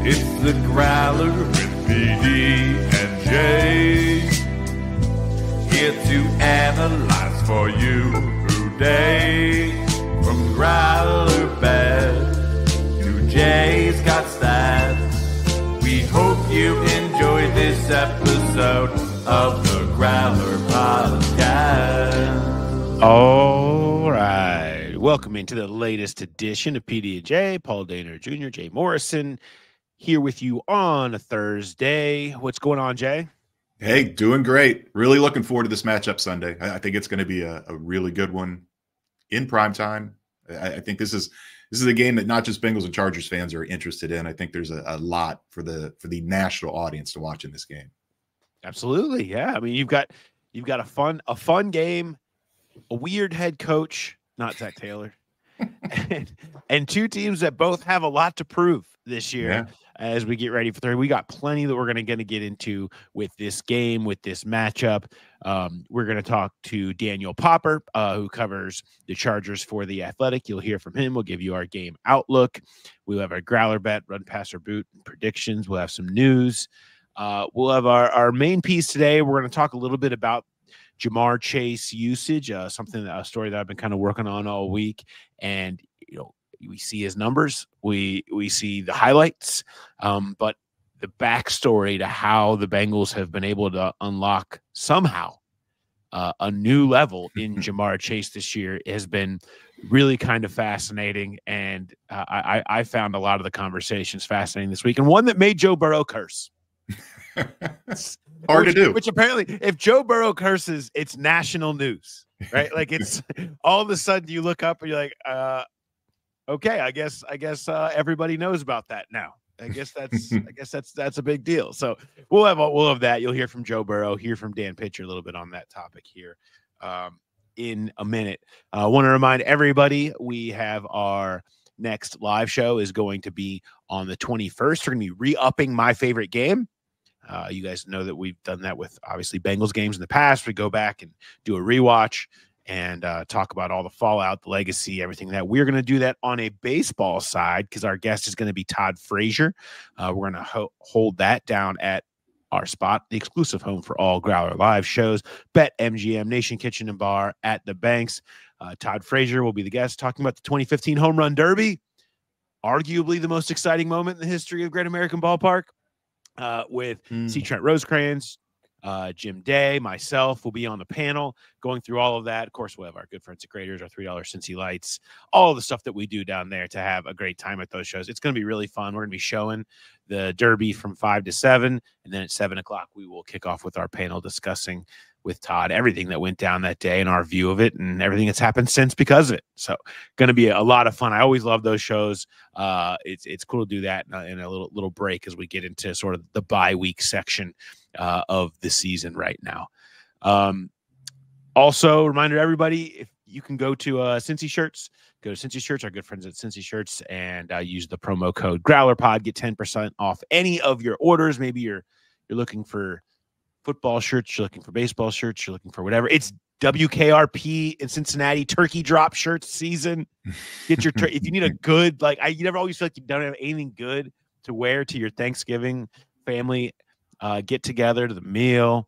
It's the Growler with PD&Jay, here to analyze for you today. From Growler Bet to Jay's got stats, we hope you enjoyed this episode of the Growler Podcast. All right. Welcome into the latest edition of PD&Jay. Paul Dehner Jr., Jay Morrison, here with you on a Thursday. What's going on, Jay? Hey, doing great. Really looking forward to this matchup Sunday. I think it's going to be a really good one in prime time. I think this is a game that not just Bengals and Chargers fans are interested in. I think there's a lot for the national audience to watch in this game. Absolutely, yeah. I mean, you've got a fun game, a weird head coach, not Zach Taylor, and two teams that both have a lot to prove this year. Yeah. As we get ready for we got plenty that we're going to get into with this game, with this matchup. We're going to talk to Daniel Popper, who covers the Chargers for The Athletic. You'll hear from him. We'll give you our game outlook. We'll have our Growler Bet, run, pass, or boot predictions. We'll have some news. We'll have our main piece today. We're going to talk a little bit about Ja'Marr Chase usage, a story that I've been kind of working on all week. And, we see his numbers, we see the highlights, but the backstory to how the Bengals have been able to unlock somehow a new level in Ja'Marr Chase this year has been really kind of fascinating. And I found a lot of the conversations fascinating this week, and one that made Joe Burrow curse. Hard to do. Which apparently, if Joe Burrow curses, it's national news, right? Like it's all of a sudden you look up and you're like, okay, I guess everybody knows about that now. I guess that's a big deal. So we'll have that. You'll hear from Joe Burrow, hear from Dan Pitcher a little bit on that topic here in a minute. I want to remind everybody we have our next live show is going to be on the 21st. We're going to be re-upping my favorite game. You guys know that we've done that with obviously Bengals games in the past. We go back and do a rewatch and talk about all the fallout, the legacy, everything that we're going to do that on a baseball side because our guest is going to be Todd Frazier. We're going to hold that down at our spot, the exclusive home for all Growler Live shows, Bet MGM, Nation Kitchen and Bar at the Banks. Todd Frazier will be the guest talking about the 2015 Home Run Derby, arguably the most exciting moment in the history of Great American Ballpark, with C. Trent Rosecrans, Jim Day, myself will be on the panel going through all of that. Of course, we'll have our good friends at Graders, our $3 Cincy Lights, all the stuff that we do down there to have a great time at those shows. It's going to be really fun. We're going to be showing the Derby from 5 to 7, and then at 7 o'clock, we will kick off with our panel discussing with Todd everything that went down that day and our view of it and everything that's happened since because of it. So going to be a lot of fun. I always love those shows. It's cool to do that in a little break as we get into sort of the bye week section of the season right now. Also, reminder to everybody, if you can go to Cincy Shirts, go to Cincy Shirts, our good friends at Cincy Shirts, and use the promo code GrowlerPod, get 10% off any of your orders. Maybe you're looking for football shirts, you're looking for baseball shirts, you're looking for whatever. It's WKRP in Cincinnati turkey drop shirts season. Get your if you need a good, you never always feel like you don't have anything good to wear to your Thanksgiving family get together, to the meal.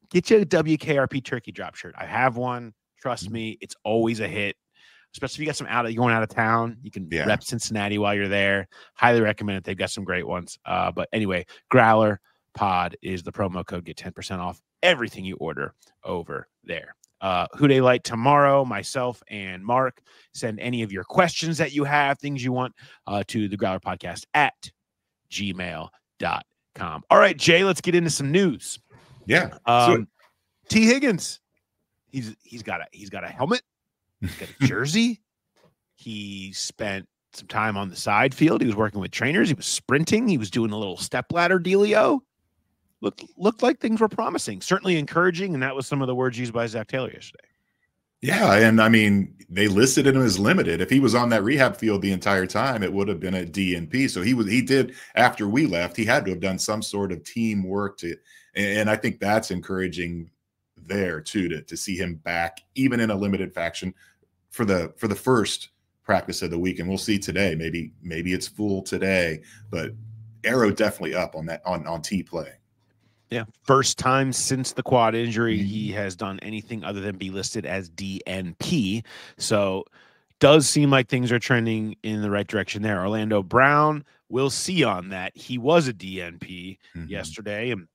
Get you a WKRP turkey drop shirt. I have one. Trust me, it's always a hit. Especially if you got you're going out of town, you can rep Cincinnati while you're there. Highly recommend it. They've got some great ones. But anyway, Growler Pod is the promo code. Get 10% off everything you order over there. Who Dey Light tomorrow, myself and Mark. Send any of your questions that you have, things you want, to the Growler Podcast at gmail.com. All right, Jay, let's get into some news. Yeah. T. Higgins, he's got a helmet, he's got a jersey. He spent some time on the side field. He was working with trainers. He was sprinting. He was doing a little stepladder dealio. Looked like things were promising, certainly encouraging, and that was some of the words used by Zach Taylor yesterday. Yeah, and I mean, they listed him as limited. If he was on that rehab field the entire time, it would have been a DNP. So he did, after we left, he had to have done some sort of teamwork and I think that's encouraging there too, to see him back, even in a limited faction for the first practice of the week. And we'll see today, maybe it's full today, but arrow definitely up on that on T play. Yeah, first time since the quad injury he has done anything other than be listed as DNP. So does seem like things are trending in the right direction there. Orlando Brown, we'll see on that. He was a DNP yesterday, and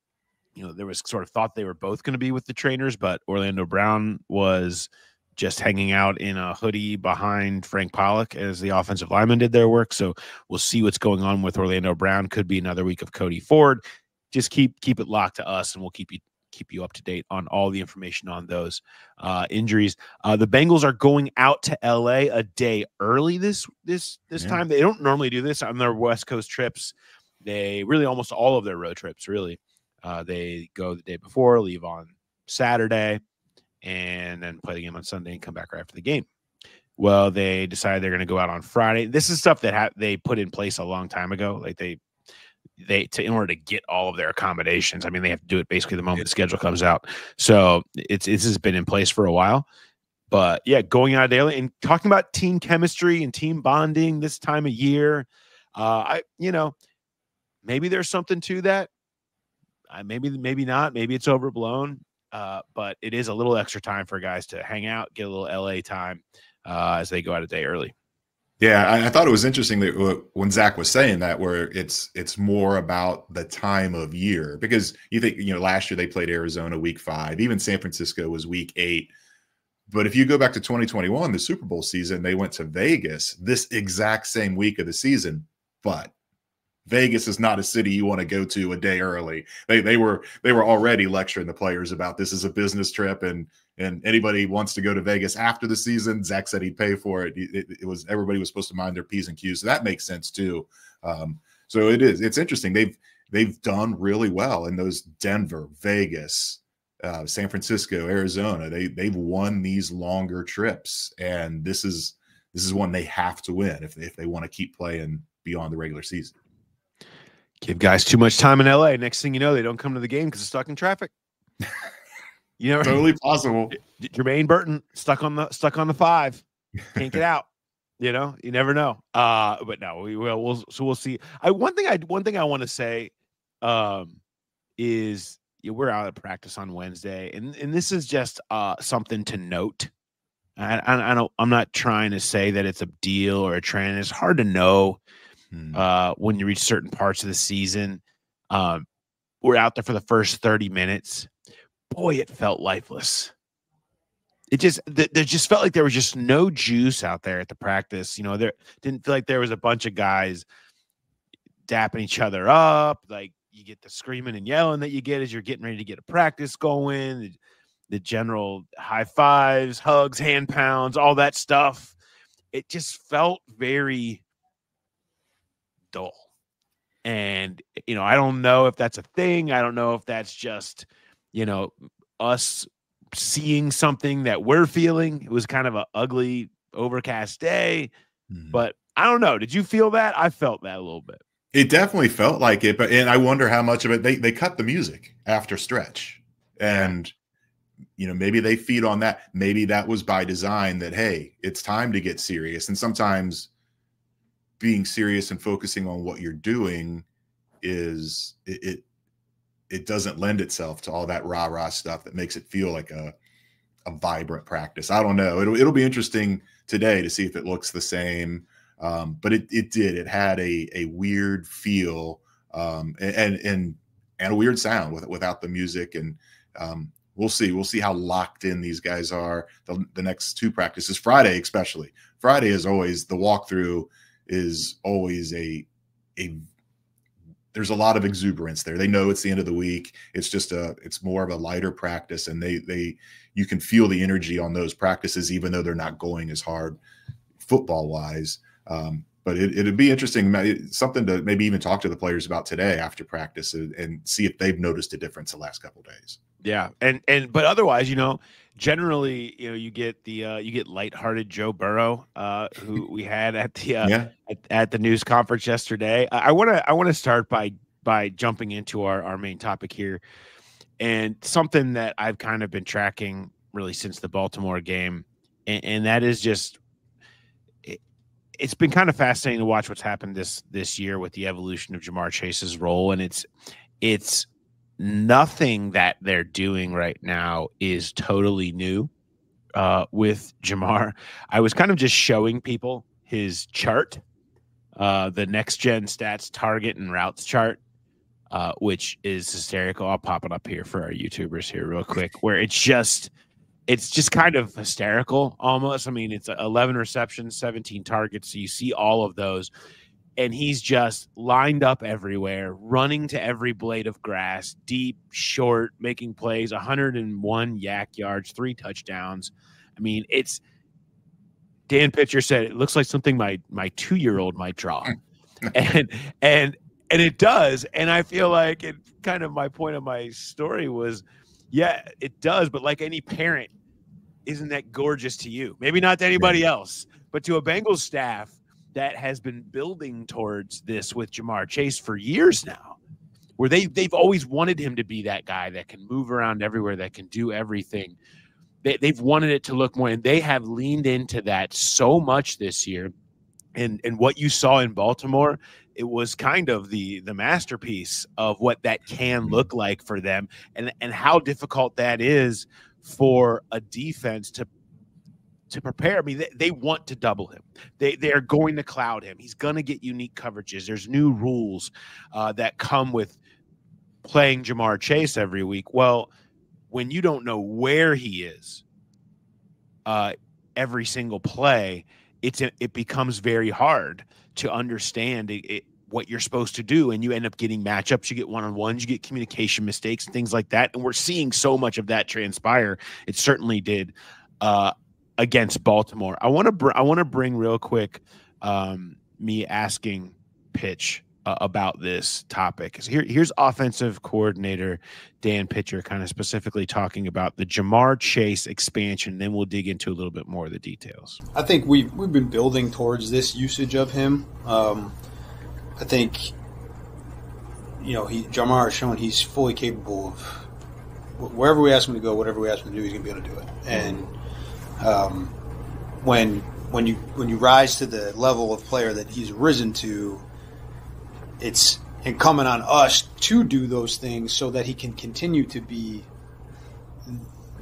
there was sort of thought they were both going to be with the trainers, but Orlando Brown was just hanging out in a hoodie behind Frank Pollock as the offensive lineman did their work. So we'll see what's going on with Orlando Brown. Could be another week of Cody Ford. Just keep it locked to us, and we'll keep you up to date on all the information on those injuries. The Bengals are going out to LA a day early this time. They don't normally do this on their West Coast trips. They really almost all of their road trips really. They go the day before, leave on Saturday, and then play the game on Sunday and come back right after the game. Well, they decided they're going to go out on Friday. This is stuff that they put in place a long time ago. Like in order to get all of their accommodations, I mean, they have to do it basically the moment the schedule comes out. So this has been in place for a while. But yeah, going out daily and talking about team chemistry and team bonding this time of year, maybe there's something to that. Maybe not. Maybe it's overblown. But it is a little extra time for guys to hang out, get a little LA time as they go out a day early. Yeah, I thought it was interesting that when Zach was saying that, where it's more about the time of year, because you think, last year they played Arizona week 5, even San Francisco was week 8. But if you go back to 2021, the Super Bowl season, they went to Vegas this exact same week of the season, but Vegas is not a city you want to go to a day early. They were already lecturing the players about this is a business trip, and anybody wants to go to Vegas after the season, Zach said he'd pay for it. It was everybody was supposed to mind their P's and Q's, so that makes sense too. So it's interesting. They've done really well in those Denver, Vegas, San Francisco, Arizona. They've won these longer trips, and this is one they have to win if they want to keep playing beyond the regular season. Give guys too much time in LA. Next thing you know, they don't come to the game because they're stuck in traffic. Totally possible. Jermaine Burton stuck on the 5, can't get out. You never know. But no, we will. We'll see. One thing I want to say is we're out of practice on Wednesday, and this is just something to note. I'm not trying to say that it's a deal or a trend. It's hard to know. When you reach certain parts of the season. We're out there for the first 30 minutes. Boy, it felt lifeless. There just felt like there was just no juice out there at the practice. There didn't feel like there was a bunch of guys dapping each other up. Like you get the screaming and yelling that you get as you're getting ready to get a practice going. The general high fives, hugs, hand pounds, all that stuff. It just felt very dull. And I don't know if that's a thing. I don't know if that's just us seeing something that we're feeling. It was kind of an ugly overcast day, but I don't know. Did you feel that? I felt that a little bit. It definitely felt like it, and I wonder how much of it they cut the music after stretch, and maybe they feed on that. Maybe that was by design, that hey, it's time to get serious. And sometimes being serious and focusing on what you're doing is it doesn't lend itself to all that rah-rah stuff that makes it feel like a vibrant practice. I don't know. It'll be interesting today to see if it looks the same. But it did. It had a weird feel and a weird sound without the music. And we'll see. We'll see how locked in these guys are the next 2 practices. Friday, especially. Friday is always the walkthrough. Is always there's a lot of exuberance there. They know it's the end of the week. It's more of a lighter practice, and you can feel the energy on those practices, even though they're not going as hard football wise. But it'd be interesting, something to maybe even talk to the players about today after practice and see if they've noticed a difference the last couple of days. Yeah. But otherwise, generally, you get lighthearted Joe Burrow, who we had at the at the news conference yesterday. I want to start by jumping into our main topic here, and something that I've kind of been tracking really since the Baltimore game, and that is just it's been kind of fascinating to watch what's happened this year with the evolution of Jamar Chase's role, and it's nothing that they're doing right now is totally new with Jamar. I was kind of just showing people his chart, the next gen stats target and routes chart, which is hysterical. I'll pop it up here for our YouTubers here real quick, where it's just kind of hysterical almost. I mean, it's 11 receptions, 17 targets. So you see all of those. And he's just lined up everywhere, running to every blade of grass, deep, short, making plays, 101 yak yards, 3 touchdowns. I mean, it's Dan Pitcher said it looks like something my 2-year-old might draw. and it does. And I feel like it kind of my point of my story was, yeah, it does. But like any parent, isn't that gorgeous to you? Maybe not to anybody else, but to a Bengals staff that has been building towards this with Jamar Chase for years now, where they've always wanted him to be that guy that can move around everywhere, that can do everything. They've wanted it to look more, and they have leaned into that so much this year. And what you saw in Baltimore, it was kind of the masterpiece of what that can look like for them, and how difficult that is for a defense to prepare. I mean, they want to double him. They are going to cloud him. He's going to get unique coverages. There's new rules that come with playing Jamar Chase every week. Well, when you don't know where he is every single play, it becomes very hard to understand what you're supposed to do, and you end up getting matchups. You get one-on-ones, you get communication mistakes and things like that, and we're seeing so much of that transpire. It certainly did against Baltimore. I want to bring real quick me asking Pitch about this topic. So here's offensive coordinator Dan Pitcher kind of specifically talking about the Jamar Chase expansion. Then we'll dig into a little bit more of the details. I think we've been building towards this usage of him. I think Jamar has shown he's fully capable of wherever we ask him to go, whatever we ask him to do, he's going to be able to do it. And when you rise to the level of player that he's risen to, it's incumbent on us to do those things so that he can continue to be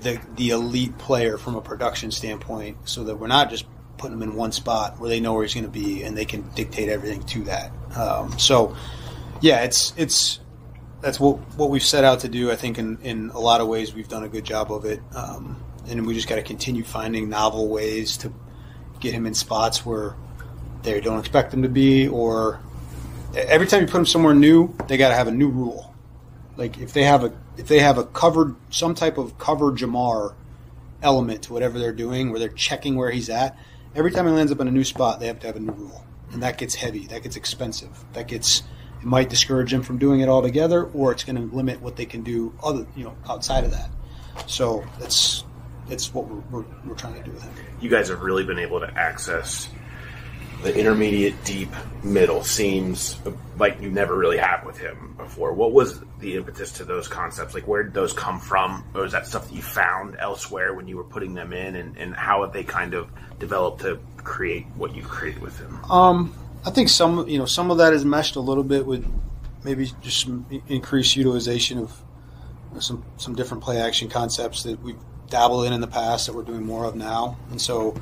the elite player from a production standpoint, so that we're not just putting him in one spot where they know where he's going to be and they can dictate everything to that. That's what we've set out to do. I think in a lot of ways we've done a good job of it. And we just got to continue finding novel ways to get him in spots where they don't expect him to be, or every time you put him somewhere new, they got to have a new rule. Like if they have a covered, some type of cover Jamar element to whatever they're doing, where they're checking where he's at, every time he lands up in a new spot, they have to have a new rule, and that gets heavy, that gets expensive, it might discourage them from doing it altogether, or it's going to limit what they can do outside of that. So that's what we're trying to do with him. You guys have really been able to access the intermediate, deep, middle seams like you never really have with him before. What was the impetus to those concepts? Like, where did those come from? Or is that stuff that you found elsewhere when you were putting them in? And how have they kind of developed to create what you created with him? I think some of that is meshed a little bit with maybe just some increased utilization of some different play action concepts that we've dabbled in the past that we're doing more of now. And so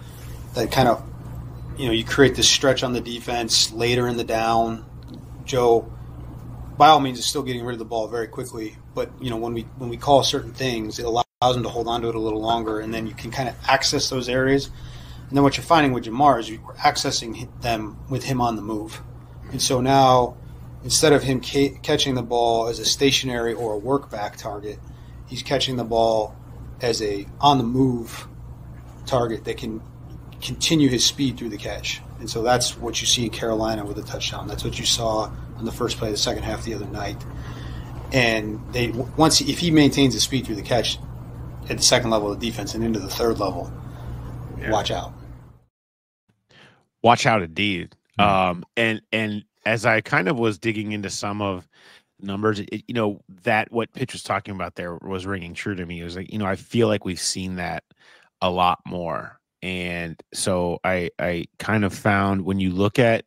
that kind of, you create this stretch on the defense later in the down. Joe, by all means, is still getting rid of the ball very quickly, but when we call certain things, it allows them to hold on to it a little longer, and then you can kind of access those areas. And then what you're finding with Jamar is we're accessing them with him on the move. And so now, instead of him catching the ball as a stationary or a work back target, he's catching the ball as a on-the-move target that can continue his speed through the catch. And so that's what you see in Carolina with a touchdown. That's what you saw on the first play of the second half the other night. And if he maintains his speed through the catch at the second level of the defense and into the third level, watch out. Watch out indeed. And as I kind of was digging into some of numbers, that what Pitch was talking about there was ringing true to me. It was like, I feel like we've seen that a lot more And so I kind of found when you look at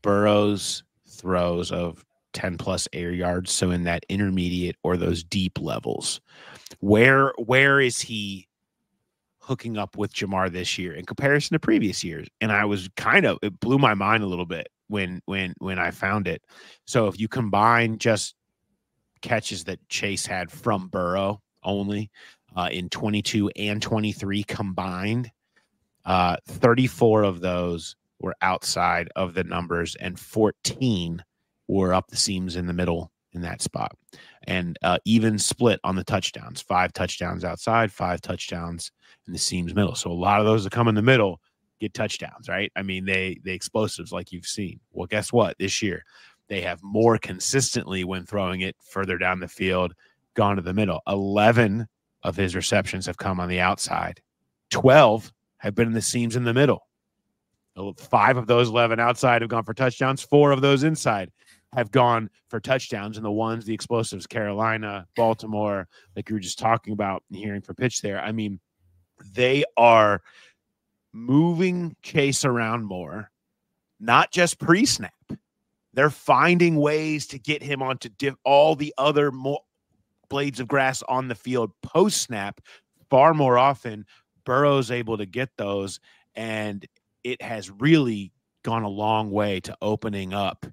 Burrow's throws of 10 plus air yards, so in that intermediate or those deep levels, where is he hooking up with Jamar this year in comparison to previous years? And I was it blew my mind a little bit when I found it. So if you combine just catches that Chase had from Burrow only in 22 and 23 combined, 34 of those were outside of the numbers and 14 were up the seams in the middle in that spot. And even split on the touchdowns, 5 touchdowns outside, 5 touchdowns in the seams middle. So a lot of those that come in the middle get touchdowns, right? I mean, they explosives like you've seen. Well, guess what? This year they have more consistently when throwing it further down the field, gone to the middle. 11 of his receptions have come on the outside. 12 have been in the seams in the middle. 5 of those 11 outside have gone for touchdowns. 4 of those inside have gone for touchdowns. And the explosives, Carolina, Baltimore, like you were just talking about and hearing for pitch there. I mean, they are moving Chase around more, not just pre-snap. They're finding ways to get him onto all the other blades of grass on the field post-snap far more often. Burrow's able to get those, and it has really gone a long way to opening up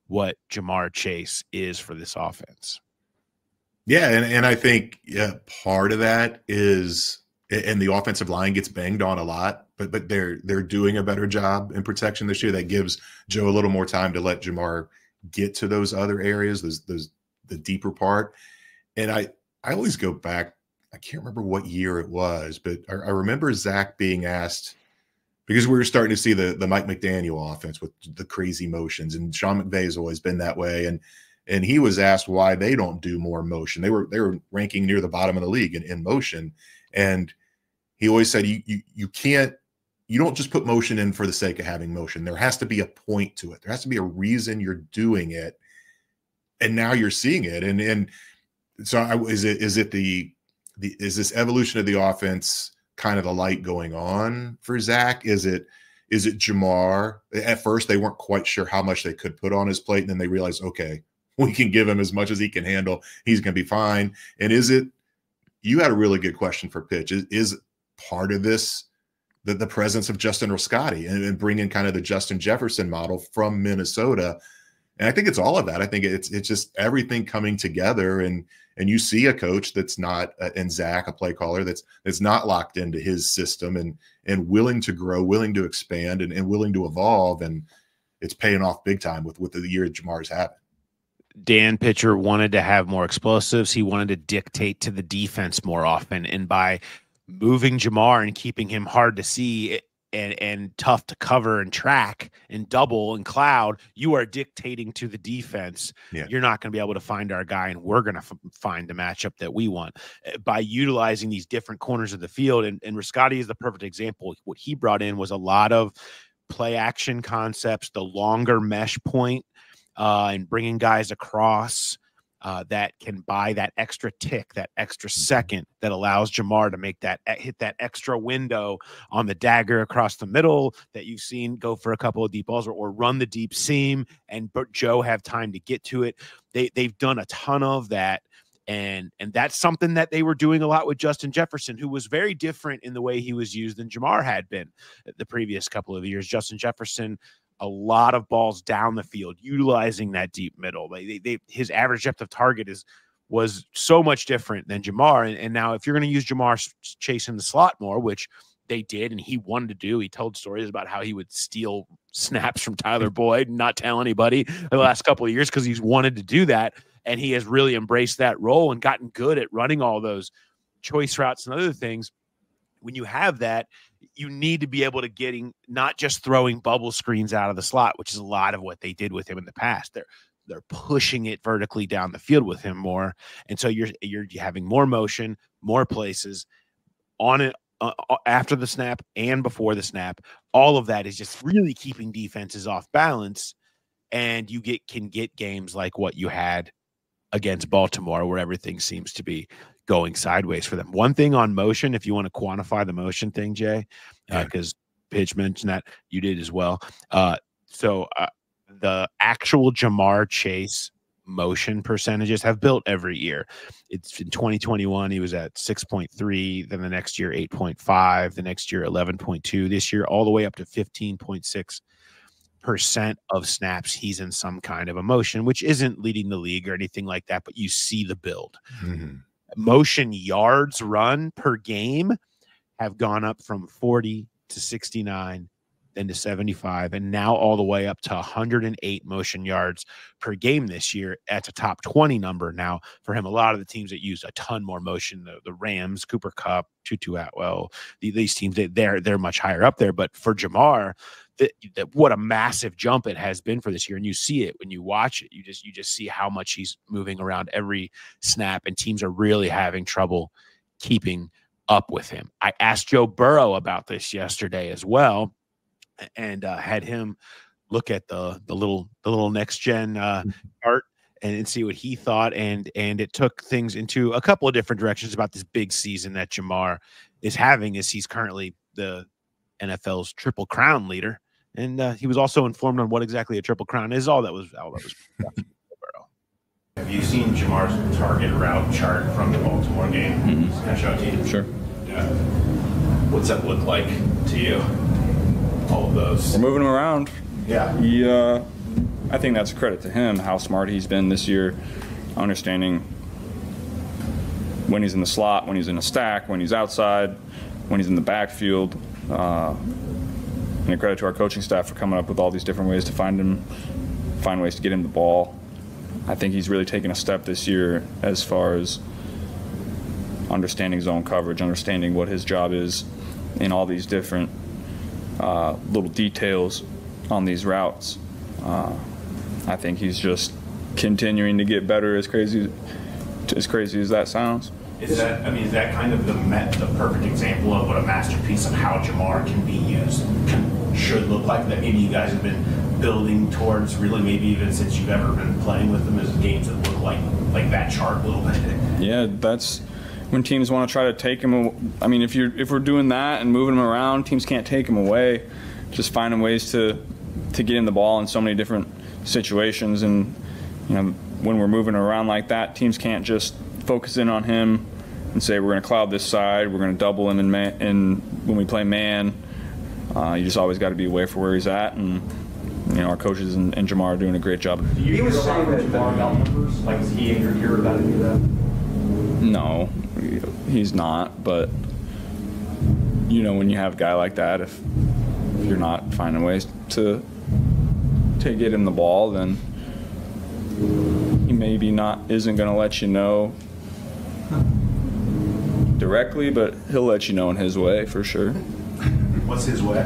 what Jamar Chase is for this offense. Yeah, and I think part of that is, and the offensive line gets banged on a lot, but they're doing a better job in protection this year. That gives Joe a little more time to let Jamar get to those other areas, the deeper part. And I always go back, I can't remember what year it was, but I remember Zach being asked, because we were starting to see the Mike McDaniel offense with the crazy motions, and Sean McVay has always been that way. And he was asked why they don't do more motion. They were ranking near the bottom of the league in motion. And he always said, you don't just put motion in for the sake of having motion. There has to be a point to it. There has to be a reason you're doing it. And now you're seeing it. And so is this evolution of the offense kind of the light going on for Zach? Is it Jamar? At first, they weren't quite sure how much they could put on his plate. And then they realized, okay, we can give him as much as he can handle. He's going to be fine. And you had a really good question for Pitch. Is part of this the presence of Justin Riscotti and bringing kind of the Justin Jefferson model from Minnesota? And I think it's all of that. I think it's just everything coming together, and you see a coach that's not, and Zach, a play caller that's not locked into his system and willing to grow, willing to expand, and willing to evolve, and it's paying off big time with the year Jamar's having. Dan Pitcher wanted to have more explosives. He wanted to dictate to the defense more often, and by moving Jamar and keeping him hard to see and tough to cover and track and double and cloud, you are dictating to the defense. Yeah. You're not going to be able to find our guy, and we're going to find the matchup that we want by utilizing these different corners of the field. And Riscotti is the perfect example. What he brought in was a lot of play action concepts, the longer mesh point, and bringing guys across that can buy that extra tick, that extra second that allows Jamar to make hit that extra window on the dagger across the middle that you've seen go for a couple of deep balls or run the deep seam and Joe have time to get to it. They've done a ton of that. And that's something that they were doing a lot with Justin Jefferson, who was very different in the way he was used than Jamar had been the previous couple of years. Justin Jefferson, a lot of balls down the field, utilizing that deep middle. His average depth of target was so much different than Jamar. And now if you're going to use Jamar chasing the slot more, which they did, and he wanted to do, he told stories about how he would steal snaps from Tyler Boyd and not tell anybody the last couple of years because he's wanted to do that. And he has really embraced that role and gotten good at running all those choice routes and other things. When you have that, you need to be able to not just throwing bubble screens out of the slot, which is a lot of what they did with him in the past. They're pushing it vertically down the field with him more. And so you're having more motion, more places on it after the snap and before the snap. All of that is just really keeping defenses off balance. And you can get games like what you had against Baltimore, where everything seems to be going sideways for them. One thing on motion, if you want to quantify the motion thing, Jay, because Pitch mentioned that, you did as well. So the actual Jamar Chase motion percentages have built every year. It's in 2021, he was at 6.3, then the next year 8.5, the next year 11.2, this year all the way up to 15.6% of snaps he's in some kind of a motion, which isn't leading the league or anything like that, but you see the build. Motion yards run per game have gone up from 40 to 69, then to 75, and now all the way up to 108 motion yards per game this year. That's a top 20 number now for him. A lot of the teams that use a ton more motion, the Rams, Cooper Kupp, Tutu Atwell, these teams, they're much higher up there. But for Jamar, what a massive jump it has been for this year. And you see it when you watch it. You just see how much he's moving around every snap, and teams are really having trouble keeping up with him. I asked Joe Burrow about this yesterday as well, and had him look at the little next gen art and see what he thought. And it took things into a couple of different directions about this big season that Jamar is having, as he's currently the NFL's Triple Crown leader. And he was also informed on what exactly a Triple Crown is. All that was Burrow. Have you seen Jamar's target route chart from the Baltimore game? Can I show it to you? Sure. Yeah. What's that look like to you? All of those. We're moving him around. Yeah. He, I think that's a credit to him, how smart he's been this year, understanding when he's in the slot, when he's in a stack, when he's outside, when he's in the backfield. And a credit to our coaching staff for coming up with all these different ways to find ways to get him the ball. I think he's really taken a step this year as far as understanding zone coverage, understanding what his job is in all these different little details on these routes. I think he's just continuing to get better, as crazy as that sounds. Is that kind of the perfect example of what a masterpiece of how Jamar can be used should look like, that maybe you guys have been building towards, really, maybe even since you've ever been playing with them, as games that look like that chart a little bit? Yeah, that's when teams want to try to take him. I mean, if we're doing that and moving him around, teams can't take him away. Just finding ways to get him the ball in so many different situations. And when we're moving around like that, teams can't just focus in on him and say we're going to cloud this side, we're going to double him in when we play man. You just always got to be aware for where he's at, and our coaches and Jamar are doing a great job. He was saying that Jamar got numbers. Like, is he in your ear about to do that? No, he's not. But when you have a guy like that, if you're not finding ways to get him the ball, then he maybe isn't going to let you know directly, but he'll let you know in his way for sure. What's his way?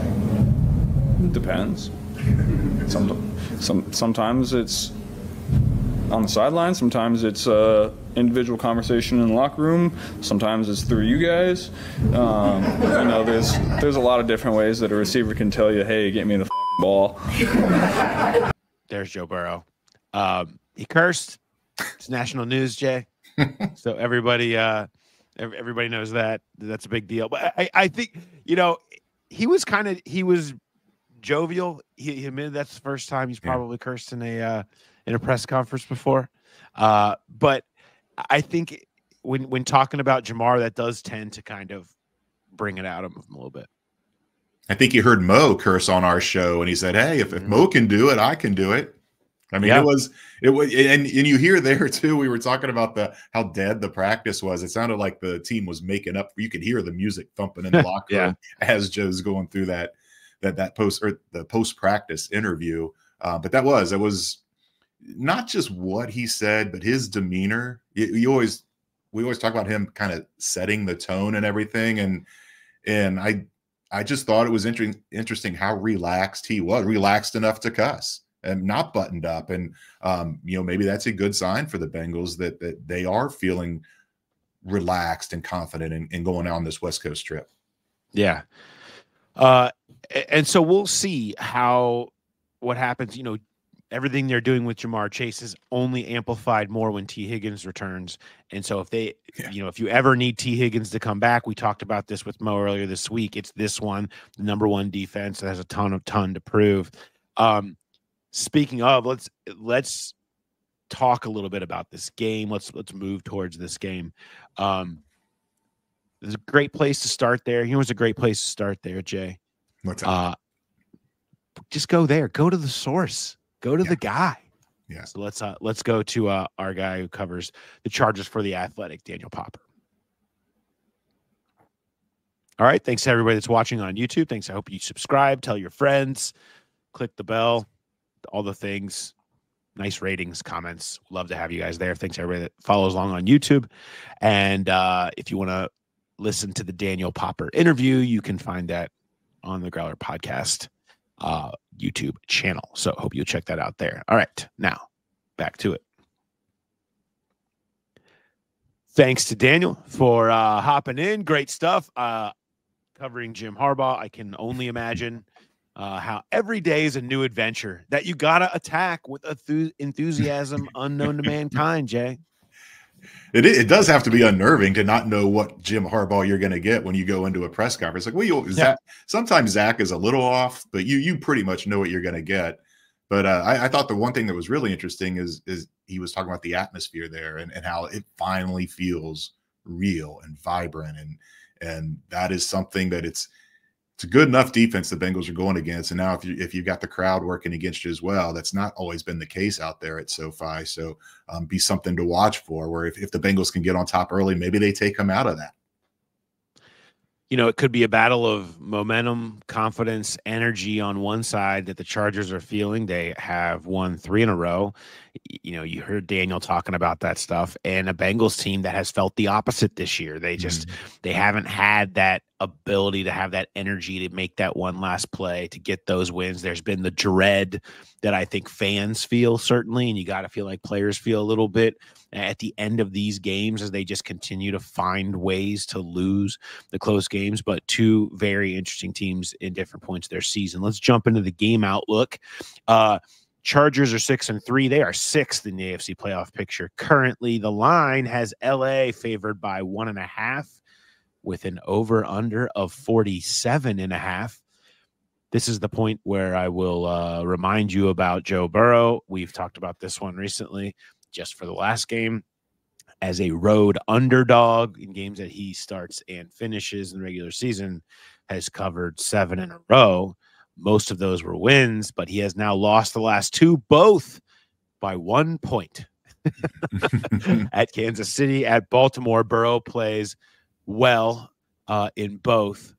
It depends. Sometimes it's on the sideline. Sometimes it's individual conversation in the locker room. Sometimes it's through you guys. There's a lot of different ways that a receiver can tell you, "Hey, get me the ball." There's Joe Burrow. He cursed. It's national news, Jay. So everybody knows that. That's a big deal. But I think he was jovial. He admitted that's the first time he's probably cursed in a press conference before. But I think when talking about Jamar, that does tend to kind of bring it out of him a little bit. I think you heard Mo curse on our show, and he said, "Hey, if Mo can do it, I can do it." I mean, it was, and you hear there too. We were talking about how dead the practice was. It sounded like the team was making up. You could hear the music thumping in the locker room as Joe's going through that post practice interview. But it was not just what he said, but his demeanor. We always talk about him kind of setting the tone and everything, and I just thought it was interesting how relaxed he was, relaxed enough to cuss and not buttoned up. And, maybe that's a good sign for the Bengals that they are feeling relaxed and confident in going on this West Coast trip. Yeah. And so we'll see what happens. everything they're doing with Jamar Chase is only amplified more when T. Higgins returns. And so if they, if you ever need T. Higgins to come back, we talked about this with Mo earlier this week. It's this one, the number one defense that has a ton to prove. Speaking of, let's talk a little bit about this game. Let's move towards this game. There's a great place to start there. Here was a great place to start there, Jay. What's up? Just go there. Go to the source. Go to the guy. Yeah. So let's go to our guy who covers the Chargers for The Athletic, Daniel Popper. All right. Thanks to everybody that's watching on YouTube. Thanks. I hope you subscribe. Tell your friends. Click the bell. All the things. Nice ratings, comments. Love to have you guys there. Thanks to everybody that follows along on YouTube. And if you want to listen to the Daniel Popper interview, you can find that on the Growler Podcast YouTube channel. So hope you'll check that out there. All right, now back to it. Thanks to Daniel for hopping in. Great stuff. Covering Jim Harbaugh. I can only imagine how every day is a new adventure that you got to attack with enthusiasm unknown to mankind, Jay. It does have to be unnerving to not know what Jim Harbaugh you're going to get when you go into a press conference. Like, well, sometimes Zach is a little off, but you pretty much know what you're going to get. But I thought the one thing that was really interesting is he was talking about the atmosphere there and how it finally feels real and vibrant. And that is something that it's a good enough defense the Bengals are going against. And now if you've got the crowd working against you as well, that's not always been the case out there at SoFi. So be something to watch for, where if the Bengals can get on top early, maybe they take them out of that. It could be a battle of momentum, confidence, energy on one side that the Chargers are feeling. They have won 3 in a row. You heard Daniel talking about that stuff, and a Bengals team that has felt the opposite this year. They just they haven't had that ability to have that energy to make that one last play, to get those wins. There's been the dread that I think fans feel, certainly, and you got to feel like players feel a little bit at the end of these games as they just continue to find ways to lose the close games. But two very interesting teams in different points of their season. Let's jump into the game outlook. Chargers are 6-3. They are 6th in the AFC playoff picture. Currently, the line has LA favored by 1.5 with an over-under of 47.5. This is the point where I will remind you about Joe Burrow. We've talked about this one recently, just for the last game, as a road underdog in games that he starts and finishes in the regular season, has covered 7 in a row. Most of those were wins, but he has now lost the last 2, both by 1 point. At Kansas City, at Baltimore, Burrow plays well in both,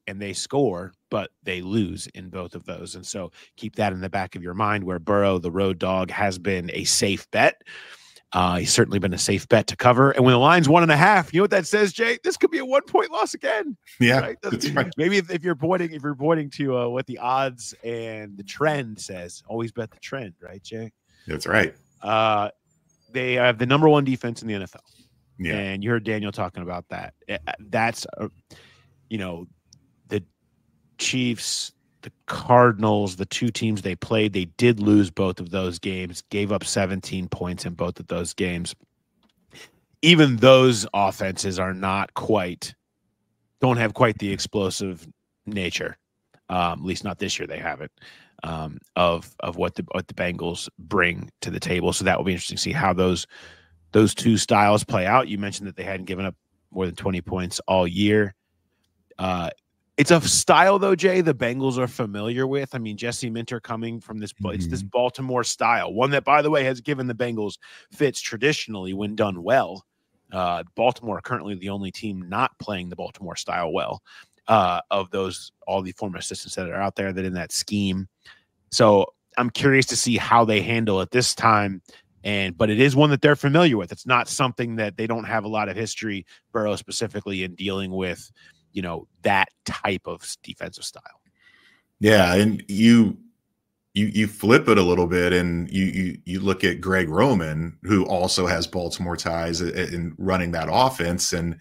and they score, but they lose in both of those. And so keep that in the back of your mind, where Burrow, the road dog, has been a safe bet. He's certainly been a safe bet to cover. And when the line's 1.5, you know what that says, Jay? This could be a 1-point loss again. Yeah, right? that's right. Maybe if you're pointing to what the odds and the trend says, always bet the trend, right, Jay? That's right. They have the number 1 defense in the NFL. Yeah. And you heard Daniel talking about that. That's, the Chiefs, the Cardinals, the 2 teams they played, they did lose both of those games, gave up 17 points in both of those games. Even those offenses are don't have quite the explosive nature. At least not this year, they haven't, of what the Bengals bring to the table. So that will be interesting to see how those 2 styles play out. You mentioned that they hadn't given up more than 20 points all year. It's a style, though, Jay, the Bengals are familiar with. I mean, Jesse Minter coming from this, it's this Baltimore style, one that, by the way, has given the Bengals fits traditionally when done well. Baltimore currently the only team not playing the Baltimore style well, of those, all the former assistants that are out there that in that scheme. So I'm curious to see how they handle it this time. But it is one that they're familiar with. It's not something that they don't have a lot of history, Burrow specifically, in dealing with, that type of defensive style. Yeah. And you flip it a little bit, and you look at Greg Roman, who also has Baltimore ties in running that offense and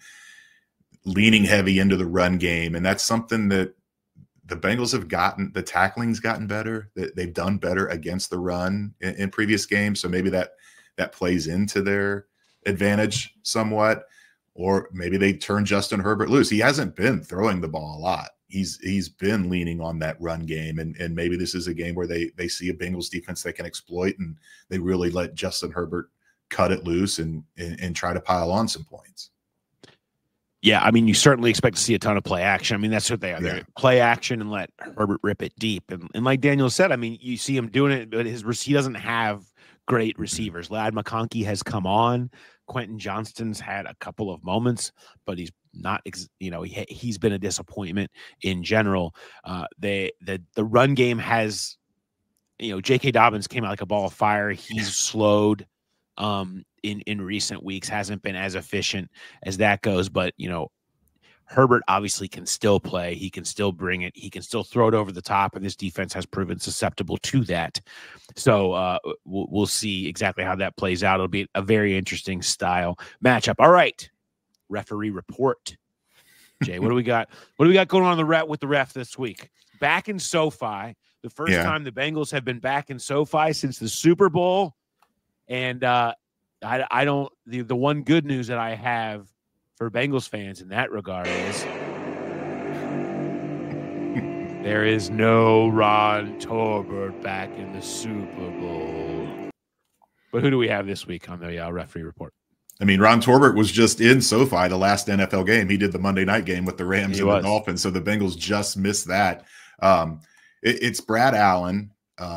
leaning heavy into the run game. And that's something that the Bengals have gotten the tackling's gotten better. They've done better against the run in previous games. So maybe that plays into their advantage somewhat, or maybe they turn Justin Herbert loose. He hasn't been throwing the ball a lot. He's been leaning on that run game, and maybe this is a game where they see a Bengals defense they can exploit, and they really let Justin Herbert cut it loose and try to pile on some points. Yeah, I mean, you certainly expect to see a ton of play action. I mean, that's what they are. They're play action and let Herbert rip it deep. And like Daniel said, I mean, you see him doing it, but he doesn't have great receivers. Lad McConkey has come on. Quentin Johnston's had a couple of moments, but he's not, he's been a disappointment in general. The run game has, J.K. Dobbins came out like a ball of fire. He's slowed in recent weeks, hasn't been as efficient as that goes, but Herbert obviously can still play. He can still bring it. He can still throw it over the top, and this defense has proven susceptible to that. So we'll see exactly how that plays out. It'll be a very interesting style matchup. All right, referee report. Jay, what do we got? What do we got going on with the ref this week? Back in SoFi, the first time the Bengals have been back in SoFi since the Super Bowl, and I don't. The one good news that I have for Bengals fans in that regard is there is no Ron Torbert back in the Super Bowl. But who do we have this week on the referee report? I mean, Ron Torbert was just in SoFi the last NFL game. He did the Monday night game with the Rams and the Dolphins, so the Bengals just missed that. It's Brad Allen.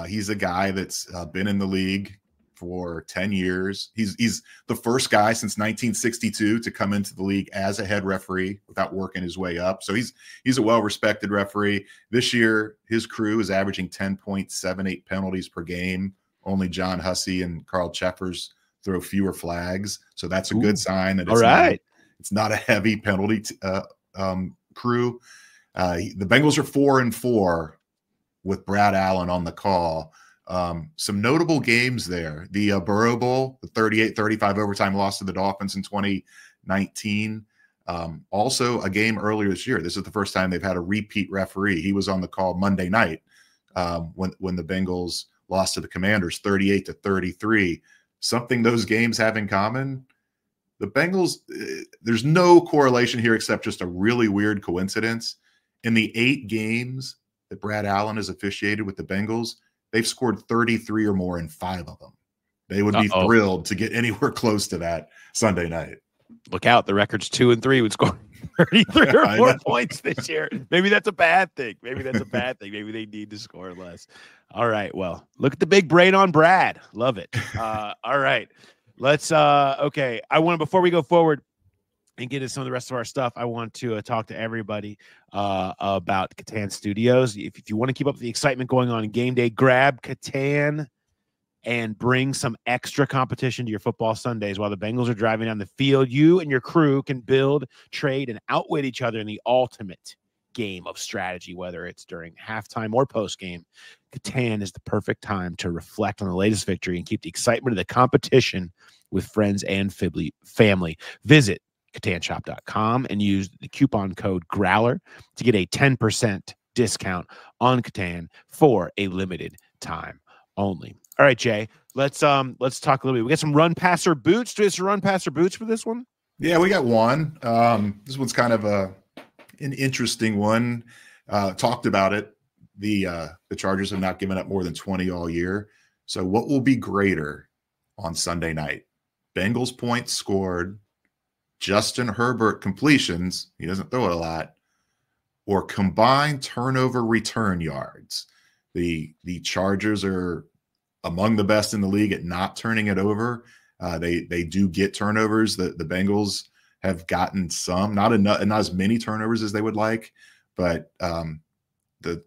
He's a guy that's been in the league for 10 years. He's the first guy since 1962 to come into the league as a head referee without working his way up. So he's a well-respected referee. This year, his crew is averaging 10.78 penalties per game. Only John Hussey and Carl Cheffers throw fewer flags. So that's a good sign that it's not a heavy penalty crew. The Bengals are 4-4 with Brad Allen on the call. Some notable games there. The Burrow Bowl, the 38-35 overtime loss to the Dolphins in 2019. Also a game earlier this year. This is the first time they've had a repeat referee. He was on the call Monday night when the Bengals lost to the Commanders 38-33. Something those games have in common. The Bengals, there's no correlation here except just a really weird coincidence. In the 8 games that Brad Allen has officiated with the Bengals, they've scored 33 or more in 5 of them. They would be thrilled to get anywhere close to that Sunday night. Look out. The record's 2-3 would score 33 or more points this year. Maybe that's a bad thing. Maybe they need to score less. All right. Well, look at the big brain on Brad. Love it. All right. Let's okay. Before we go forward and get into some of the rest of our stuff, I want to talk to everybody about Catan Studios. If you want to keep up with the excitement going on in game day, grab Catan and bring some extra competition to your football Sundays while the Bengals are driving down the field. You and your crew can build, trade, and outwit each other in the ultimate game of strategy, whether it's during halftime or postgame. Catan is the perfect time to reflect on the latest victory and keep the excitement of the competition with friends and family. Visit CatanShop.com and use the coupon code Growler to get a 10% discount on Catan for a limited time only. All right, Jay, let's talk a little bit. We got some run passer boots. Do we have some run passer boots for this one? Yeah, we got one. This one's kind of an interesting one. Talked about it. The Chargers have not given up more than 20 all year. So what will be greater on Sunday night? Bengals points scored, Justin Herbert completions, he doesn't throw it a lot, or combined turnover return yards. The Chargers are among the best in the league at not turning it over. They do get turnovers. The Bengals have gotten some, not as many turnovers as they would like, but the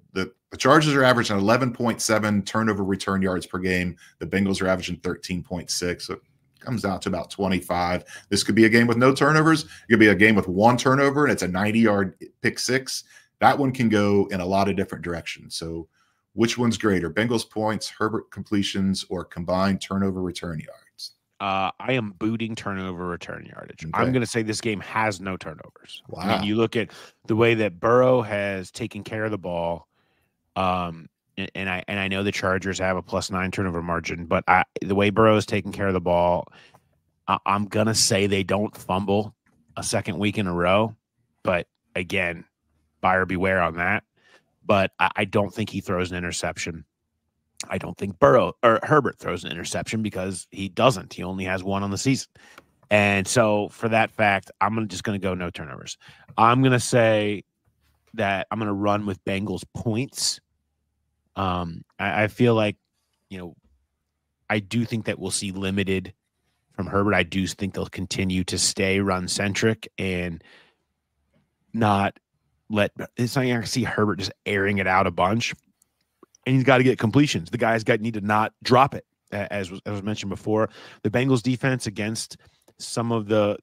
Chargers are averaging 11.7 turnover return yards per game. The Bengals are averaging 13.6. So it comes out to about 25. This could be a game with no turnovers. It could be a game with one turnover, and it's a 90-yard pick six. That one can go in a lot of different directions. So which one's greater, Bengals points, Herbert completions, or combined turnover return yards? I am booting turnover return yardage. Okay. I'm going to say this game has no turnovers. Wow. I mean, you look at the way that Burrow has taken care of the ball. And I know the Chargers have a +9 turnover margin, but the way Burrow is taking care of the ball, I'm going to say they don't fumble a second week in a row. But again, buyer beware on that. But I don't think he throws an interception. I don't think Herbert throws an interception because he doesn't. He only has one on the season. And so for that fact, I'm just going to go no turnovers. I'm going to say that I'm going to run with Bengals points. I feel like, I do think that we'll see limited from Herbert. I do think they'll continue to stay run centric and not it's not going to see Herbert just airing it out a bunch. And he's got to get completions. The guys need to not drop it, as was mentioned before. The Bengals defense against some of the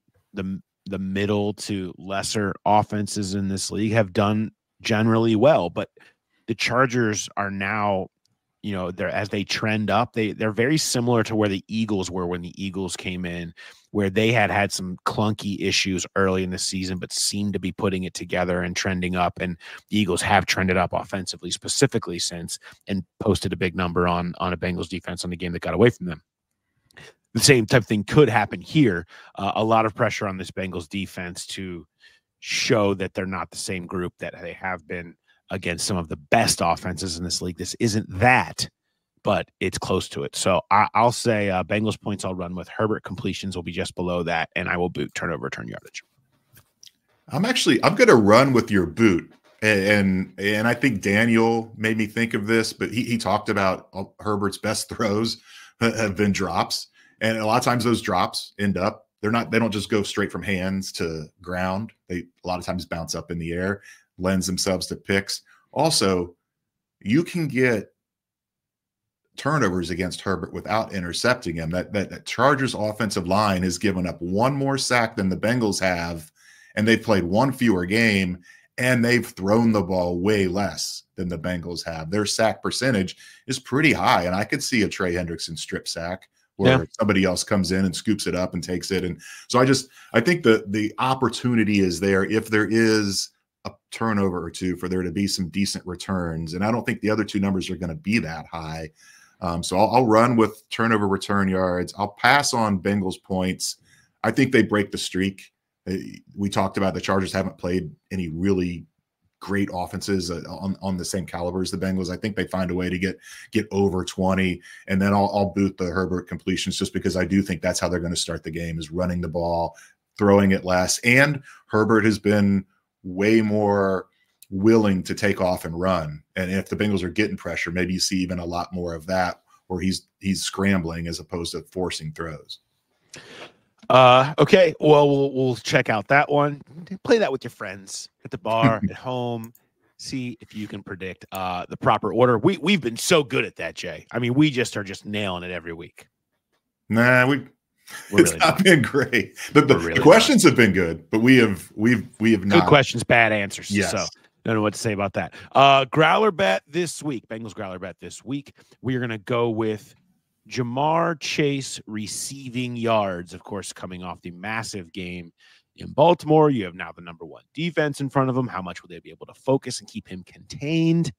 middle to lesser offenses in this league have done generally well, but the Chargers are now, as they trend up, they're very similar to where the Eagles were when the Eagles came in, where they had some clunky issues early in the season, but seemed to be putting it together and trending up. And the Eagles have trended up offensively, specifically since, and posted a big number on a Bengals defense on the game that got away from them. The same type of thing could happen here. A lot of pressure on this Bengals defense to show that they're not the same group that they have been against some of the best offenses in this league. This isn't that, but it's close to it. So I'll say Bengals points I'll run with. Herbert completions will be just below that, and I will boot turnover return yardage. I'm going to run with your boot. And I think Daniel made me think of this, but he talked about Herbert's best throws have been drops. And a lot of times those drops they don't just go straight from hands to ground. They a lot of times bounce up in the air, lends themselves to picks. Also, you can get turnovers against Herbert without intercepting him. That Chargers offensive line has given up one more sack than the Bengals have, and they've played one fewer game, and they've thrown the ball way less than the Bengals have. Their sack percentage is pretty high, and I could see a Trey Hendrickson strip sack where somebody else comes in and scoops it up and takes it. And so I think the opportunity is there if there is a turnover or two for there to be some decent returns. And I don't think the other two numbers are going to be that high. So I'll run with turnover return yards. I'll pass on Bengals points. I think they break the streak. We talked about the Chargers haven't played any really great offenses on the same caliber as the Bengals. I think they find a way to get over 20, and then I'll boot the Herbert completions just because I do think that's how they're going to start the game, is running the ball, throwing it less. And Herbert has been way more willing to take off and run. And if the Bengals are getting pressure, maybe you see even a lot more of that, where he's scrambling as opposed to forcing throws. Okay. Well, we'll check out that one. Play that with your friends at the bar, at home. See if you can predict the proper order. We've been so good at that, Jay. I mean, we just are nailing it every week. Nah, it's really not been great. The questions have been good, but we've not. Good questions, bad answers. Yes. So don't know what to say about that. Growler Bet this week. Bengals Growler Bet this week. We are going to go with Jamar Chase receiving yards, of course, coming off the massive game in Baltimore. You have now the number one defense in front of them. How much will they be able to focus and keep him contained,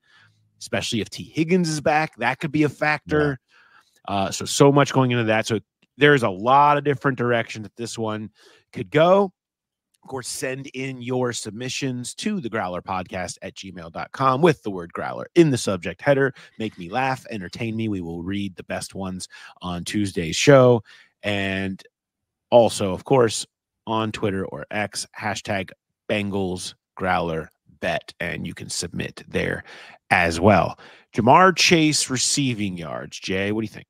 especially if T. Higgins is back? That could be a factor. Yeah. So much going into that. So there's a lot of different directions that this one could go. Of course, send in your submissions to the Growler Podcast at gmail.com with the word Growler in the subject header. Make me laugh, entertain me. We will read the best ones on Tuesday's show. And also, of course, on Twitter or X, hashtag Bengals Growler Bet, and you can submit there as well. Jamar Chase receiving yards. Jay, what do you think?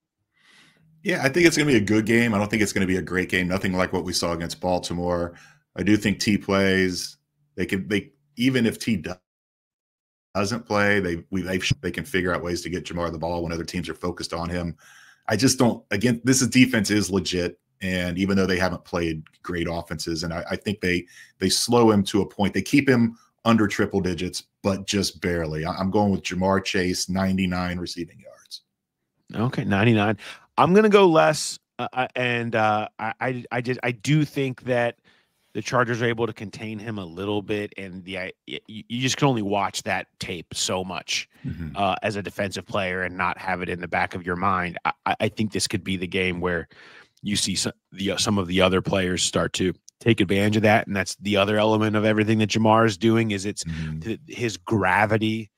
Yeah, I think it's going to be a good game. I don't think it's going to be a great game. Nothing like what we saw against Baltimore. I do think T plays. They even if T doesn't play, they can figure out ways to get Jamar the ball when other teams are focused on him. I just don't. Again, defense is legit, and even though they haven't played great offenses, and I think they slow him to a point. They keep him under triple digits, but just barely. I'm going with Jamar Chase, 99 receiving yards. Okay, 99. I'm going to go less. I do think that the Chargers are able to contain him a little bit, and you just can only watch that tape so much as a defensive player and not have it in the back of your mind. I think this could be the game where you see some of the other players start to take advantage of that, and that's the other element of everything that Jamar is doing is it's his gravity.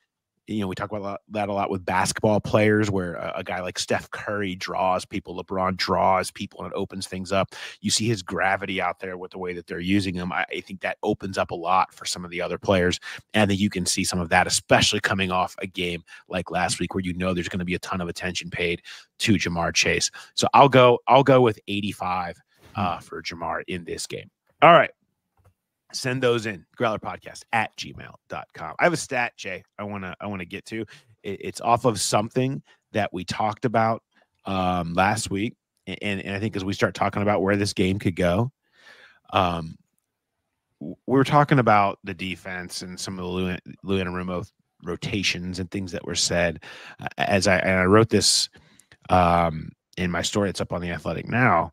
You know, we talk about that a lot with basketball players where a guy like Steph Curry draws people, LeBron draws people, and it opens things up. You see his gravity out there with the way that they're using him. I think that opens up a lot for some of the other players. And I think you can see some of that, especially coming off a game like last week where you know there's going to be a ton of attention paid to Jamar Chase. So I'll go with 85 for Jamar in this game. All right. Send those in, growlerpodcast@gmail.com. I have a stat, Jay, I want to get to. It's off of something that we talked about last week. And I think as we start talking about where this game could go, we were talking about the defense and some of the Lou Anarumo rotations and things that were said. As I wrote this in my story that's up on The Athletic now,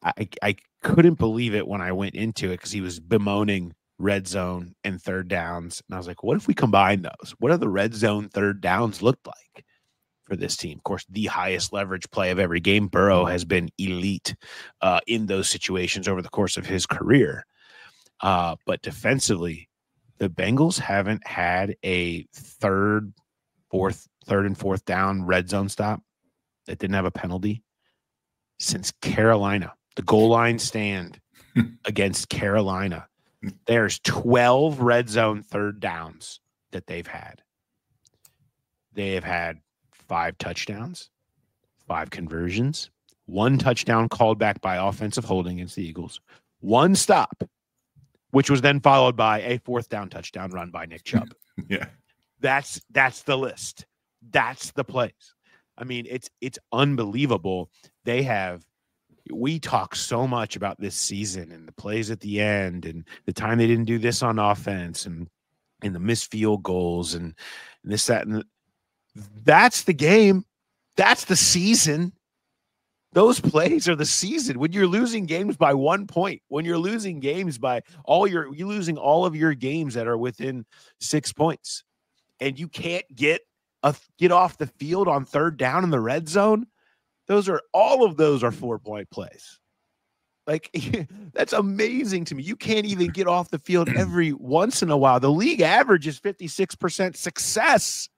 I couldn't believe it when I went into it because he was bemoaning red zone and third downs. And I was like, what if we combine those? What do the red zone third downs look like for this team? Of course, the highest leverage play of every game. Burrow has been elite in those situations over the course of his career. But defensively, the Bengals haven't had a third and fourth down red zone stop that didn't have a penalty since Carolina. The goal line stand against Carolina. There's 12 red zone third downs that they've had. They have had 5 touchdowns, 5 conversions, 1 touchdown called back by offensive holding against the Eagles, 1 stop, which was then followed by a 4th down touchdown run by Nick Chubb. Yeah. That's the list. That's the plays. I mean, it's unbelievable. We talk so much about this season and the plays at the end and the time they didn't do this on offense and the missed field goals and this, that, and that's the game. That's the season. Those plays are the season. When you're losing games by 1 point, when you're losing games by you're losing all of your games that are within 6 points, and you can't get off the field on third down in the red zone. All of those are 4-point plays. Like, that's amazing to me. You can't even get off the field every once in a while. The league average is 56% success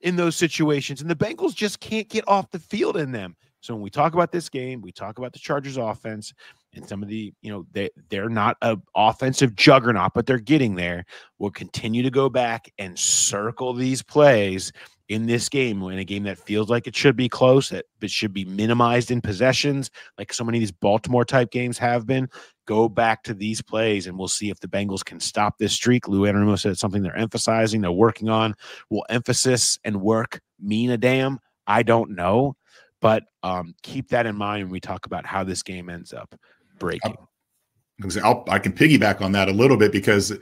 in those situations, and the Bengals just can't get off the field in them. So when we talk about this game, we talk about the Chargers offense and some of the, they're not an offensive juggernaut, but they're getting there. We'll continue to go back and circle these plays in this game, in a game that feels like it should be close, that it should be minimized in possessions, like so many of these Baltimore type games have been. Go back to these plays, and we'll see if the Bengals can stop this streak. Lou Anarumo said it's something they're emphasizing, they're working on. Will emphasis and work mean a damn? I don't know, but keep that in mind when we talk about how this game ends up breaking. I can piggyback on that a little bit because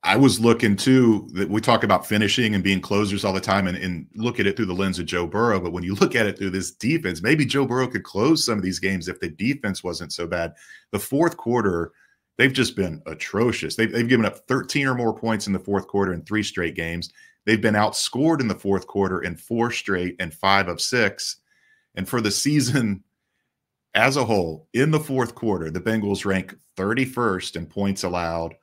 I was looking too, that we talk about finishing and being closers all the time and look at it through the lens of Joe Burrow. But when you look at it through this defense, maybe Joe Burrow could close some of these games if the defense wasn't so bad. The fourth quarter, they've just been atrocious. They've given up 13 or more points in the fourth quarter in 3 straight games. They've been outscored in the fourth quarter in 4 straight and 5 of 6. And for the season as a whole, in the fourth quarter, the Bengals rank 31st in points allowed,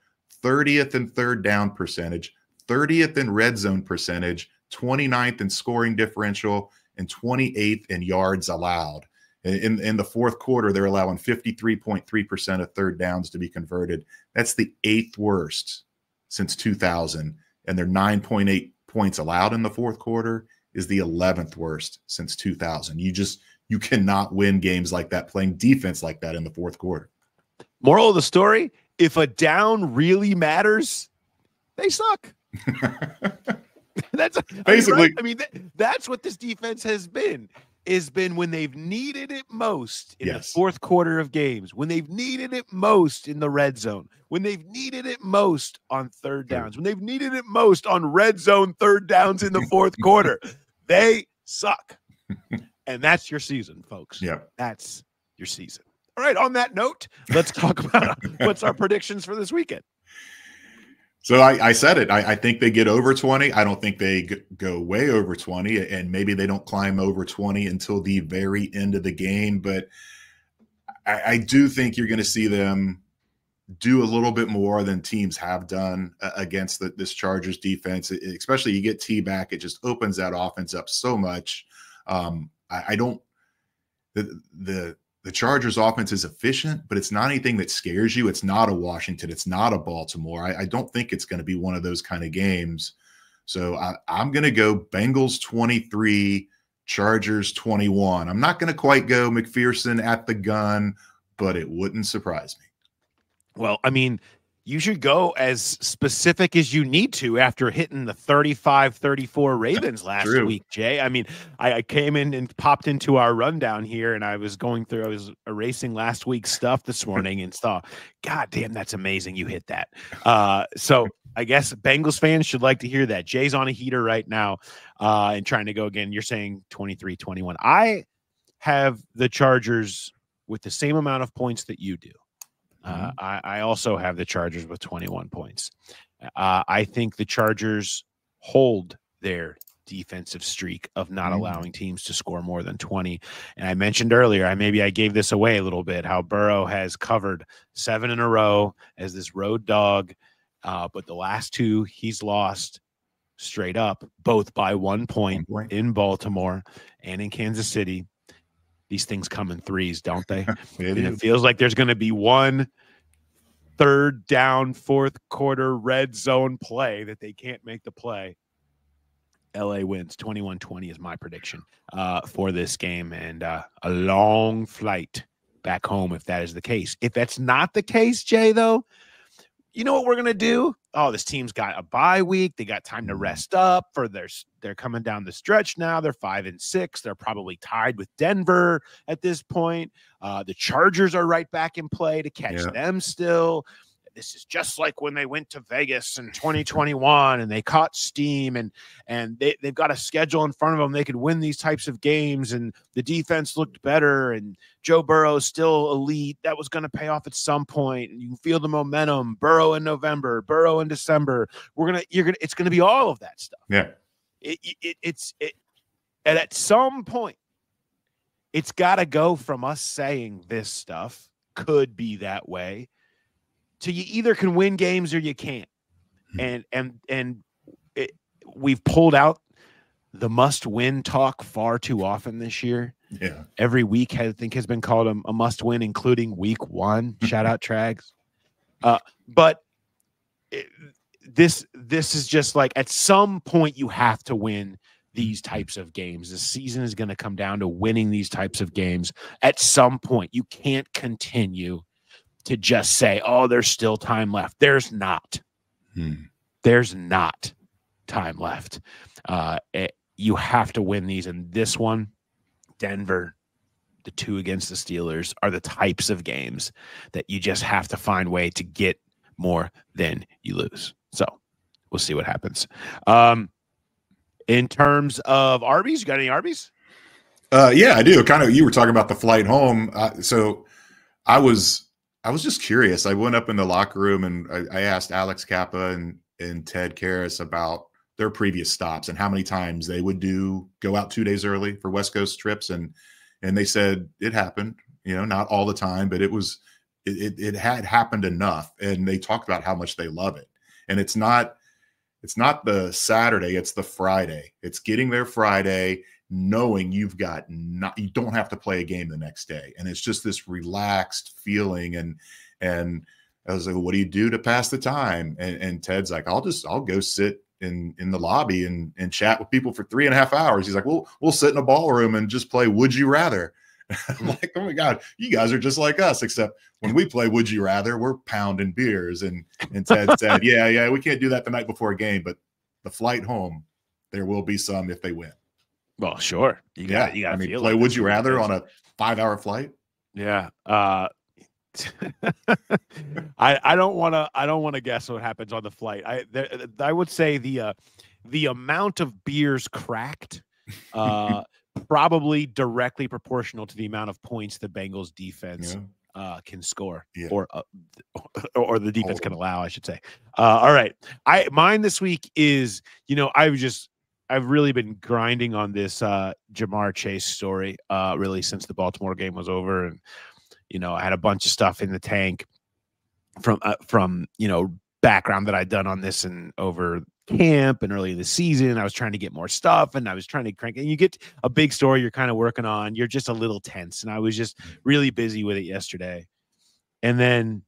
30th in third down percentage, 30th in red zone percentage, 29th in scoring differential, and 28th in yards allowed. In the fourth quarter, they're allowing 53.3% of third downs to be converted. That's the 8th worst since 2000. And their 9.8 points allowed in the fourth quarter is the 11th worst since 2000. You cannot win games like that, playing defense like that in the fourth quarter. Moral of the story, if a down really matters, they suck. That's basically. I mean, that's what this defense has been when they've needed it most in the fourth quarter of games, when they've needed it most in the red zone, when they've needed it most on third downs, when they've needed it most on red zone third downs in the fourth quarter. They suck. And that's your season, folks. Yeah. That's your season. All right. On that note, let's talk about what's our predictions for this weekend. So I said it. I think they get over 20. I don't think they go way over 20, and maybe they don't climb over 20 until the very end of the game. But I do think you're going to see them do a little bit more than teams have done against this Chargers defense. Especially you get T back, it just opens that offense up so much. I don't the Chargers offense is efficient, but it's not anything that scares you. It's not a Washington. It's not a Baltimore. I don't think it's going to be one of those kind of games. So I'm going to go Bengals 23, Chargers 21. I'm not going to quite go McPherson at the gun, but it wouldn't surprise me. Well, I mean, you should go as specific as you need to after hitting the 35-34 Ravens last week, Jay. I mean, I came in and popped into our rundown here, and I was erasing last week's stuff this morning and saw, God damn, that's amazing you hit that. So I guess Bengals fans should like to hear that. Jay's on a heater right now and trying to go again. You're saying 23-21. I have the Chargers with the same amount of points that you do. I also have the Chargers with 21 points. I think the Chargers hold their defensive streak of not allowing teams to score more than 20. And I mentioned earlier, I gave this away a little bit, how Burrow has covered 7 in a row as this road dog. But the last 2 he's lost straight up, both by 1 point in Baltimore and in Kansas City. These things come in threes, don't they? It feels like there's going to be one third down, fourth quarter red zone play that they can't make the play. LA wins 21-20 is my prediction for this game, and a long flight back home if that is the case. If that's not the case, Jay, though, you know what we're going to do? Oh, this team's got a bye week. They got time to rest up for they're coming down the stretch now. They're 5-6. They're probably tied with Denver at this point. The Chargers are right back in play to catch them still. This is just like when they went to Vegas in 2021 and they caught steam and they've got a schedule in front of them. They could win these types of games, and the defense looked better, and Joe Burrow is still elite. That was going to pay off at some point. And you can feel the momentum. Burrow in November, Burrow in December. It's going to be all of that stuff. Yeah. And at some point, it's got to go from us saying this stuff could be that way to you either can win games or you can't. We've pulled out the must-win talk far too often this year. Yeah. Every week has been called a must-win, including week 1. Shout out Trags. But this is just like at some point you have to win these types of games. The season is going to come down to winning these types of games. At some point, you can't continue to just say, oh, there's still time left. There's not. There's not time left. You have to win these. And this one, Denver, the 2 against the Steelers, are the types of games that you just have to find a way to get more than you lose. So we'll see what happens. In terms of Arby's, you got any Arby's? Yeah, I do. Kind of. You were talking about the flight home. So I was just curious. I went up in the locker room and I asked Alex Kappa and Ted Karras about their previous stops and how many times they would go out 2 days early for West Coast trips. And they said it happened, not all the time, but it had happened enough. And they talked about how much they love it. And it's not the Saturday, it's the Friday. It's getting there Friday, knowing you don't have to play a game the next day. And it's just this relaxed feeling. And I was like, what do you do to pass the time? And Ted's like, I'll go sit in the lobby and chat with people for 3.5 hours. He's like, we'll sit in a ballroom and just play Would You Rather. I'm like, oh my God, you guys are just like us, except when we play Would You Rather, we're pounding beers. And Ted said, yeah, we can't do that the night before a game, but the flight home, there will be some if they win. Well, sure. You got to play Would You Rather on a 5-hour flight. Yeah. I don't want to guess what happens on the flight. I would say the amount of beers cracked probably directly proportional to the amount of points the Bengals defense can score, or the defense can allow, I should say. All right, mine this week is, I've really been grinding on this Jamar Chase story really since the Baltimore game was over, and I had a bunch of stuff in the tank from background that I'd done on this and over camp and early in the season. I was trying to get more stuff, and I was trying to crank, and you get a big story you're kind of working on, you're just a little tense, and I was just really busy with it yesterday. And then,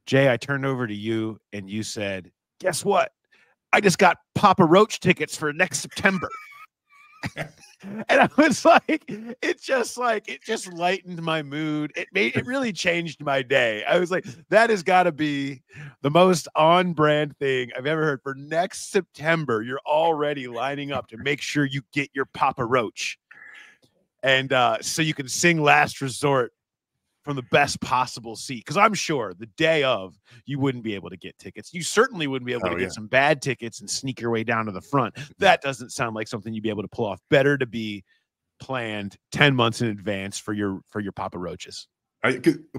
Jay, I turned over to you and you said, guess what? I just got Papa Roach tickets for next September. And I was like, it just lightened my mood. It really changed my day. I was like, that has got to be the most on-brand thing I've ever heard. For next September, you're already lining up to make sure you get your Papa Roach. And so you can sing Last Resort from the best possible seat. Because I'm sure the day of, you wouldn't be able to get tickets. You certainly wouldn't be able to get some bad tickets and sneak your way down to the front. That doesn't sound like something you'd be able to pull off. Better to be planned 10 months in advance for your Papa Roaches.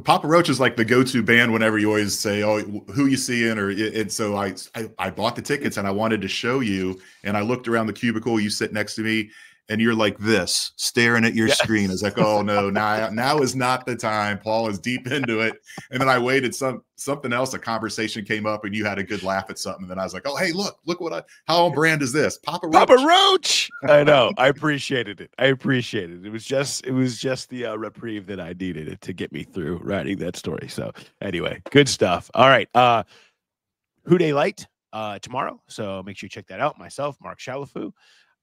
Papa Roach is like the go-to band whenever you always say, oh, who you seeing? And so I bought the tickets and I wanted to show you, and I looked around the cubicle, you sit next to me, and you're like this, staring at your screen. I was like, oh no, now is not the time. Paul is deep into it. And then I waited, something else, a conversation came up and you had a good laugh at something. And then I was like, oh, hey, look how on brand is this? Papa Roach. I know. I appreciated it. It was just the reprieve that I needed to get me through writing that story. So anyway, good stuff. All right. Who Day Light tomorrow. So make sure you check that out. Myself, Mark Shalafou.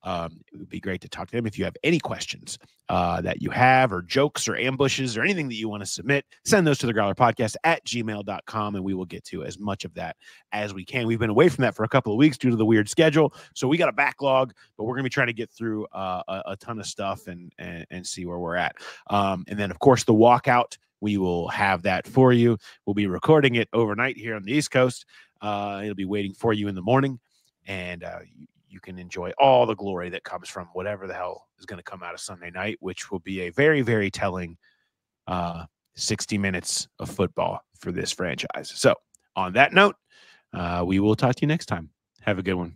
It would be great to talk to them. If you have any questions that you have, or jokes or ambushes or anything that you want to submit, send those to the Growler Podcast at gmail.com, and we will get to as much of that as we can. We've been away from that for a couple of weeks due to the weird schedule, so we got a backlog, but we're going to be trying to get through a ton of stuff and see where we're at. And then, of course, the walkout, we will have that for you. We'll be recording it overnight here on the East Coast. It'll be waiting for you in the morning, and you can enjoy all the glory that comes from whatever the hell is going to come out of Sunday night, which will be a very, very telling 60 minutes of football for this franchise. So on that note, we will talk to you next time. Have a good one.